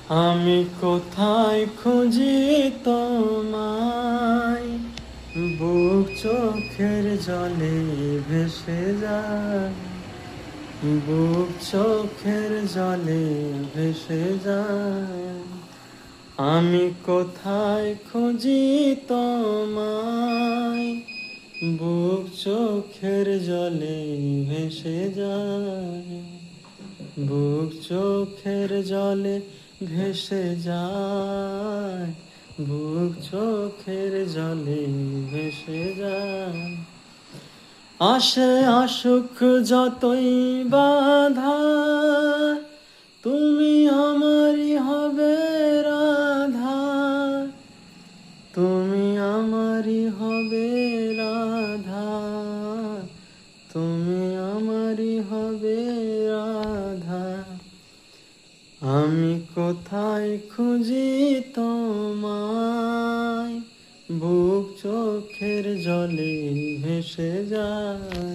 আমি কোথায় খুঁজি তোমায়, বুক চোখের জলে ভেসে যায়, বুক চোখের জলে ভেসে যায়। আমি কোথায় খুঁজি তোমায়, বুক চোখের জলে ভেসে যায়, বুক চোখের জলে ভেসে যায়, বুক চোখের জলে ভেসে যায়। আসে আসুক যতই বাধা, তুমি আমারই হবে রাধা, তুমি আমারই হবে রাধা, তুমি আমারই হবে রাধা। আমি কোথায় খুঁজি তোমায়, বুক চোখের জলে ভেসে যায়।